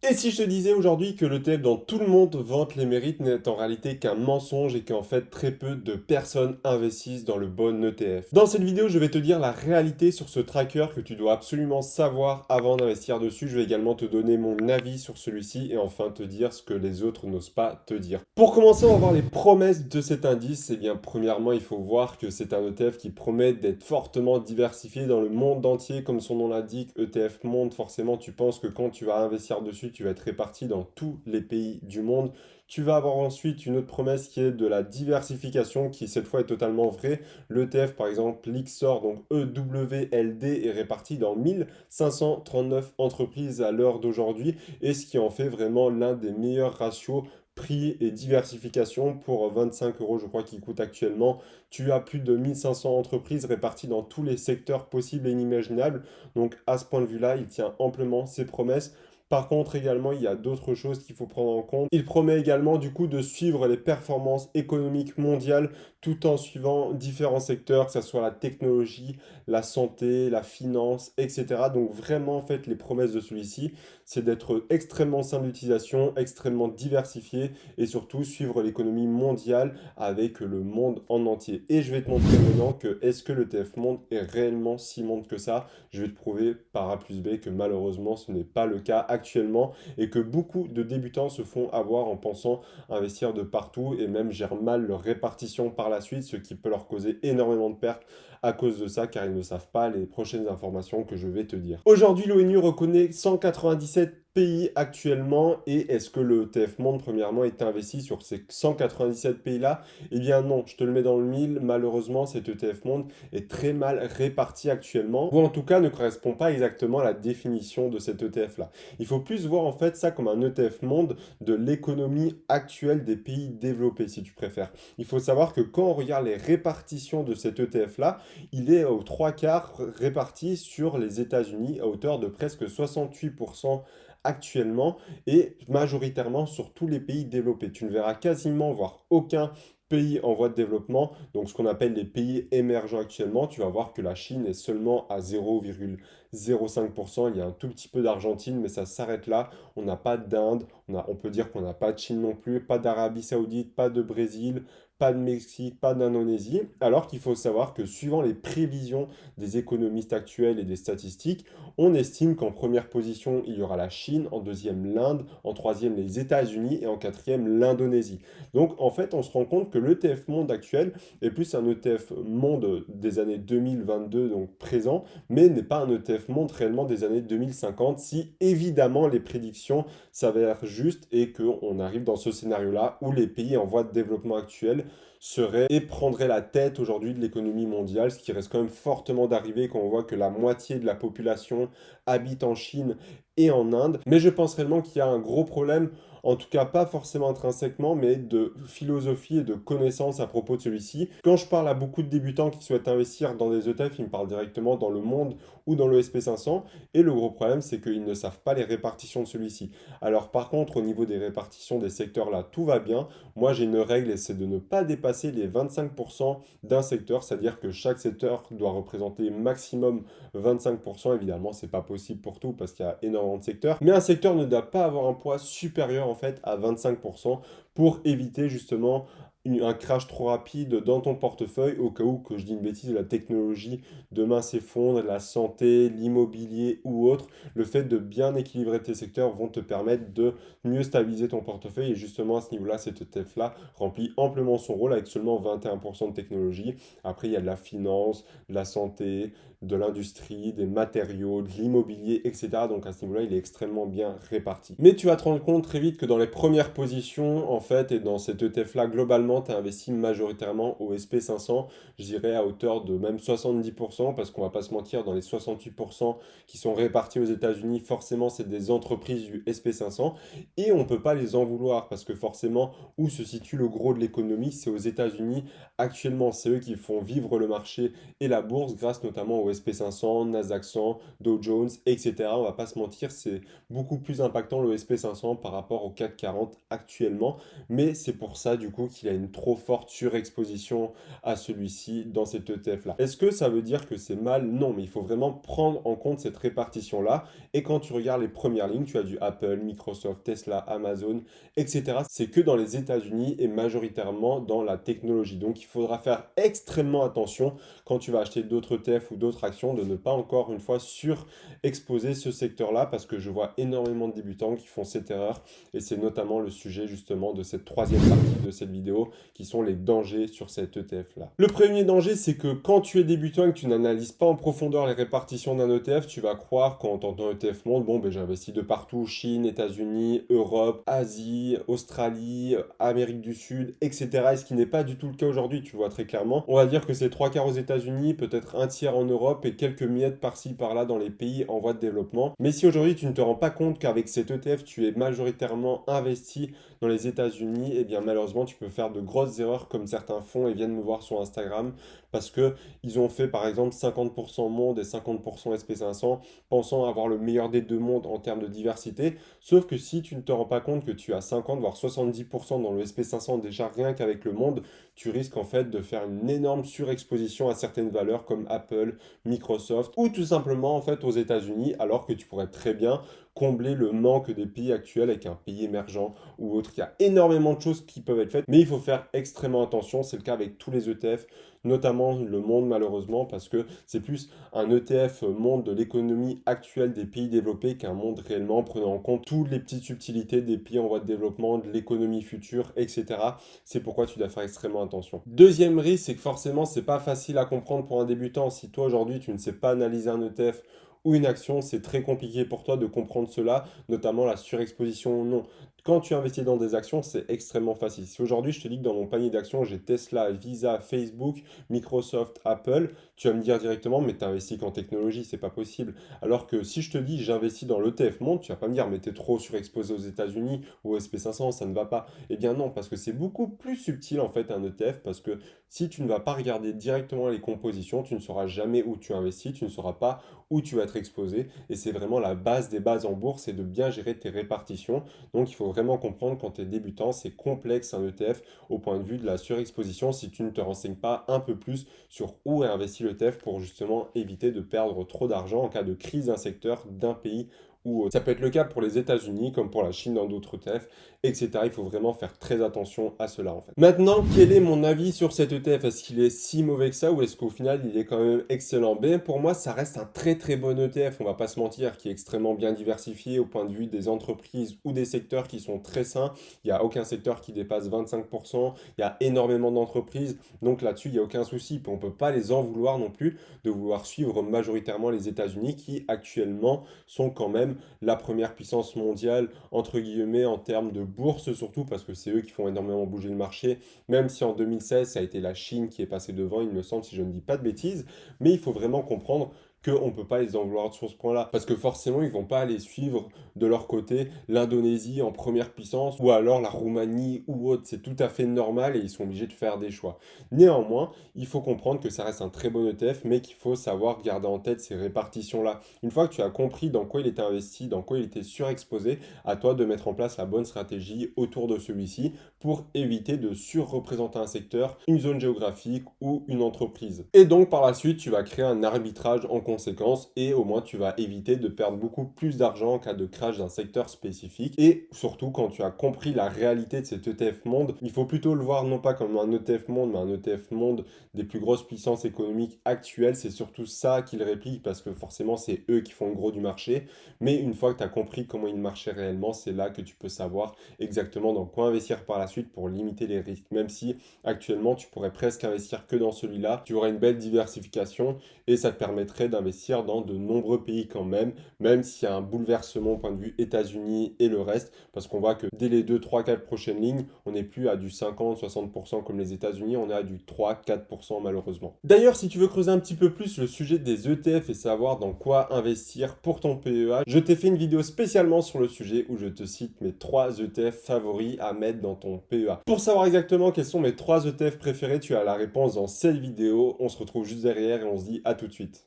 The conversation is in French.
Et si je te disais aujourd'hui que l'ETF dans tout le monde vante les mérites n'est en réalité qu'un mensonge et qu'en fait très peu de personnes investissent dans le bon ETF? Dans cette vidéo, je vais te dire la réalité sur ce tracker que tu dois absolument savoir avant d'investir dessus. Je vais également te donner mon avis sur celui-ci et enfin te dire ce que les autres n'osent pas te dire. Pour commencer, on va voir les promesses de cet indice. Eh bien, premièrement, il faut voir que c'est un ETF qui promet d'être fortement diversifié dans le monde entier. Comme son nom l'indique, ETF monde, forcément, tu penses que quand tu vas investir dessus, tu vas être réparti dans tous les pays du monde. Tu vas avoir ensuite une autre promesse qui est de la diversification, qui cette fois est totalement vraie. L'ETF, par exemple, l'IXOR, donc EWLD, est réparti dans 1539 entreprises à l'heure d'aujourd'hui, et ce qui en fait vraiment l'un des meilleurs ratios prix et diversification pour 25 euros, je crois qu'il coûte actuellement. Tu as plus de 1500 entreprises réparties dans tous les secteurs possibles et inimaginables. Donc à ce point de vue-là, il tient amplement ses promesses. Par contre, également, il y a d'autres choses qu'il faut prendre en compte. Il promet également, du coup, de suivre les performances économiques mondiales tout en suivant différents secteurs, que ce soit la technologie, la santé, la finance, etc. Donc vraiment, en fait, les promesses de celui-ci, c'est d'être extrêmement simple d'utilisation, extrêmement diversifié et surtout suivre l'économie mondiale avec le monde en entier. Et je vais te montrer maintenant que est-ce que le TF Monde est réellement si monde que ça? Je vais te prouver par A plus B que malheureusement ce n'est pas le cas actuellement et que beaucoup de débutants se font avoir en pensant investir de partout et même gèrent mal leur répartition par la suite, ce qui peut leur causer énormément de pertes à cause de ça car ils ne savent pas les prochaines informations que je vais te dire. Aujourd'hui, l'ONU reconnaît 197 pays actuellement et est-ce que le TF Monde, premièrement, est investi sur ces 197 pays-là? Eh bien non, je te le mets dans le mille, malheureusement, cet ETF Monde est très mal réparti actuellement, ou en tout cas ne correspond pas exactement à la définition de cet ETF-là. Il faut plus voir en fait ça comme un ETF Monde de l'économie actuelle des pays développés, si tu préfères. Il faut savoir que quand on regarde les répartitions de cet ETF-là, il est aux trois quarts réparti sur les États-Unis à hauteur de presque 68% actuellement et majoritairement sur tous les pays développés. Tu ne verras quasiment, voire aucun pays en voie de développement, donc ce qu'on appelle les pays émergents actuellement. Tu vas voir que la Chine est seulement à 0,05%. Il y a un tout petit peu d'Argentine, mais ça s'arrête là. On n'a pas d'Inde, on peut dire qu'on n'a pas de Chine non plus, pas d'Arabie Saoudite, pas de Brésil, pas de Mexique, pas d'Indonésie, alors qu'il faut savoir que suivant les prévisions des économistes actuels et des statistiques, on estime qu'en première position, il y aura la Chine, en deuxième l'Inde, en troisième les États-Unis et en quatrième l'Indonésie. Donc en fait, on se rend compte que l'ETF monde actuel est plus un ETF monde des années 2022, donc présent, mais n'est pas un ETF monde réellement des années 2050 si évidemment les prédictions s'avèrent justes et qu'on arrive dans ce scénario-là où les pays en voie de développement actuel seraient et prendraient la tête aujourd'hui de l'économie mondiale, ce qui reste quand même fortement d'arriver quand on voit que la moitié de la population habite en Chine et en Inde. Mais je pense réellement qu'il y a un gros problème, en tout cas pas forcément intrinsèquement, mais de philosophie et de connaissances à propos de celui-ci. Quand je parle à beaucoup de débutants qui souhaitent investir dans des ETF, ils me parlent directement dans le monde ou dans le SP500, et le gros problème c'est qu'ils ne savent pas les répartitions de celui-ci. Alors par contre, au niveau des répartitions des secteurs là, tout va bien. Moi j'ai une règle et c'est de ne pas dépasser les 25% d'un secteur, c'est-à-dire que chaque secteur doit représenter maximum 25%. Évidemment, c'est pas possible pour tout parce qu'il y a énormément de secteurs, mais un secteur ne doit pas avoir un poids supérieur en fait à 25% pour éviter justement un crash trop rapide dans ton portefeuille au cas où, que je dis une bêtise, la technologie demain s'effondre, la santé, l'immobilier ou autre. Le fait de bien équilibrer tes secteurs vont te permettre de mieux stabiliser ton portefeuille et justement à ce niveau-là, cet ETF-là remplit amplement son rôle avec seulement 21% de technologie. Après, il y a de la finance, de la santé, de l'industrie, des matériaux, de l'immobilier, etc. Donc à ce niveau-là, il est extrêmement bien réparti. Mais tu vas te rendre compte très vite que dans les premières positions, en fait, et dans cet ETF-là, globalement, tu as investi majoritairement au SP500, je dirais à hauteur de même 70%, parce qu'on va pas se mentir, dans les 68% qui sont répartis aux États-Unis, forcément, c'est des entreprises du SP500, et on ne peut pas les en vouloir, parce que forcément, où se situe le gros de l'économie, c'est aux États-Unis. Actuellement, c'est eux qui font vivre le marché et la bourse grâce notamment au au SP500, Nasdaq 100, Dow Jones, etc. On va pas se mentir, c'est beaucoup plus impactant le SP500 par rapport au CAC 40 actuellement, mais c'est pour ça du coup qu'il a une trop forte surexposition à celui-ci dans cet ETF-là. Est-ce que ça veut dire que c'est mal? Non, mais il faut vraiment prendre en compte cette répartition-là. Et quand tu regardes les premières lignes, tu as du Apple, Microsoft, Tesla, Amazon, etc. C'est que dans les États-Unis et majoritairement dans la technologie. Donc il faudra faire extrêmement attention quand tu vas acheter d'autres ETF ou d'autres actions de ne pas encore une fois surexposer ce secteur-là parce que je vois énormément de débutants qui font cette erreur et c'est notamment le sujet justement de cette troisième partie de cette vidéo qui sont les dangers sur cet ETF-là. Le premier danger, c'est que quand tu es débutant et que tu n'analyses pas en profondeur les répartitions d'un ETF, tu vas croire quand tu entends ETF monde, bon ben j'investis de partout, Chine, États-Unis, Europe, Asie, Australie, Amérique du Sud, etc. Et ce qui n'est pas du tout le cas aujourd'hui, tu vois très clairement. On va dire que c'est 3 quarts aux États-Unis, peut-être un tiers en Europe et quelques miettes par-ci par-là dans les pays en voie de développement. Mais si aujourd'hui tu ne te rends pas compte qu'avec cet ETF tu es majoritairement investi dans les États-Unis, eh bien malheureusement tu peux faire de grosses erreurs comme certains font et viennent me voir sur Instagram parce que ils ont fait par exemple 50% monde et 50% SP500 pensant avoir le meilleur des deux mondes en termes de diversité. Sauf que si tu ne te rends pas compte que tu as 50 voire 70% dans le SP500 déjà rien qu'avec le monde, tu risques en fait de faire une énorme surexposition à certaines valeurs comme Apple, Microsoft ou tout simplement en fait aux États-Unis alors que tu pourrais très bien combler le manque des pays actuels avec un pays émergent ou autre. Il y a énormément de choses qui peuvent être faites, mais il faut faire extrêmement attention. C'est le cas avec tous les ETF, notamment le monde malheureusement, parce que c'est plus un ETF monde de l'économie actuelle des pays développés qu'un monde réellement prenant en compte toutes les petites subtilités des pays en voie de développement, de l'économie future, etc. C'est pourquoi tu dois faire extrêmement attention. Deuxième risque, c'est que forcément, c'est pas facile à comprendre pour un débutant. Si toi aujourd'hui, tu ne sais pas analyser un ETF, ou une action, c'est très compliqué pour toi de comprendre cela, notamment la surexposition ou non. Quand tu investis dans des actions, c'est extrêmement facile. Si aujourd'hui je te dis que dans mon panier d'actions, j'ai Tesla, Visa, Facebook, Microsoft, Apple, tu vas me dire directement, mais tu investis qu'en technologie, c'est pas possible. Alors que si je te dis j'investis dans l'ETF Monde, tu vas pas me dire, mais tu es trop surexposé aux États-Unis ou au SP500, ça ne va pas. Eh bien non, parce que c'est beaucoup plus subtil en fait un ETF, parce que si tu ne vas pas regarder directement les compositions, tu ne sauras jamais où tu investis, tu ne sauras pas où tu vas être exposé. Et c'est vraiment la base des bases en bourse, c'est de bien gérer tes répartitions. Donc il faut vraiment comprendre quand tu es débutant, c'est complexe un ETF au point de vue de la surexposition si tu ne te renseignes pas un peu plus sur où est investi l'ETF pour justement éviter de perdre trop d'argent en cas de crise d'un secteur, d'un pays ou autre. Ça peut être le cas pour les États-Unis comme pour la Chine dans d'autres ETF, etc. Il faut vraiment faire très attention à cela en fait. Maintenant, quel est mon avis sur cet ETF? Est-ce qu'il est si mauvais que ça ou est-ce qu'au final il est quand même excellent? Ben, pour moi, ça reste un très bon ETF, on va pas se mentir, qui est extrêmement bien diversifié au point de vue des entreprises ou des secteurs qui sont très sains. Il n'y a aucun secteur qui dépasse 25%, il y a énormément d'entreprises, donc là-dessus il n'y a aucun souci. On ne peut pas les en vouloir non plus de vouloir suivre majoritairement les États-Unis qui actuellement sont quand même la première puissance mondiale, entre guillemets, en termes de bourse surtout, parce que c'est eux qui font énormément bouger le marché, même si en 2016, ça a été la Chine qui est passée devant, il me semble, si je ne dis pas de bêtises, mais il faut vraiment comprendre qu'on ne peut pas les en vouloir sur ce point-là. Parce que forcément, ils ne vont pas aller suivre de leur côté l'Indonésie en première puissance ou alors la Roumanie ou autre. C'est tout à fait normal et ils sont obligés de faire des choix. Néanmoins, il faut comprendre que ça reste un très bon ETF, mais qu'il faut savoir garder en tête ces répartitions-là. Une fois que tu as compris dans quoi il était investi, dans quoi il était surexposé, à toi de mettre en place la bonne stratégie autour de celui-ci pour éviter de surreprésenter un secteur, une zone géographique ou une entreprise. Et donc par la suite, tu vas créer un arbitrage en conséquence et au moins tu vas éviter de perdre beaucoup plus d'argent en cas de crash d'un secteur spécifique. Et surtout, quand tu as compris la réalité de cet ETF monde, il faut plutôt le voir non pas comme un ETF monde, mais un ETF monde des plus grosses puissances économiques actuelles. C'est surtout ça qu'ils répliquent parce que forcément, c'est eux qui font le gros du marché. Mais une fois que tu as compris comment il marchait réellement, c'est là que tu peux savoir exactement dans quoi investir par la suite pour limiter les risques. Même si actuellement, tu pourrais presque investir que dans celui-là, tu aurais une belle diversification et ça te permettrait d'investir dans de nombreux pays quand même, même s'il y a un bouleversement au point de vue États-Unis et le reste, parce qu'on voit que dès les 2, 3, 4 prochaines lignes, on n'est plus à du 50, 60% comme les États-Unis, on est à du 3, 4% malheureusement. D'ailleurs, si tu veux creuser un petit peu plus le sujet des ETF et savoir dans quoi investir pour ton PEA, je t'ai fait une vidéo spécialement sur le sujet où je te cite mes 3 ETF favoris à mettre dans ton PEA. Pour savoir exactement quels sont mes 3 ETF préférés, tu as la réponse dans cette vidéo. On se retrouve juste derrière et on se dit à tout de suite.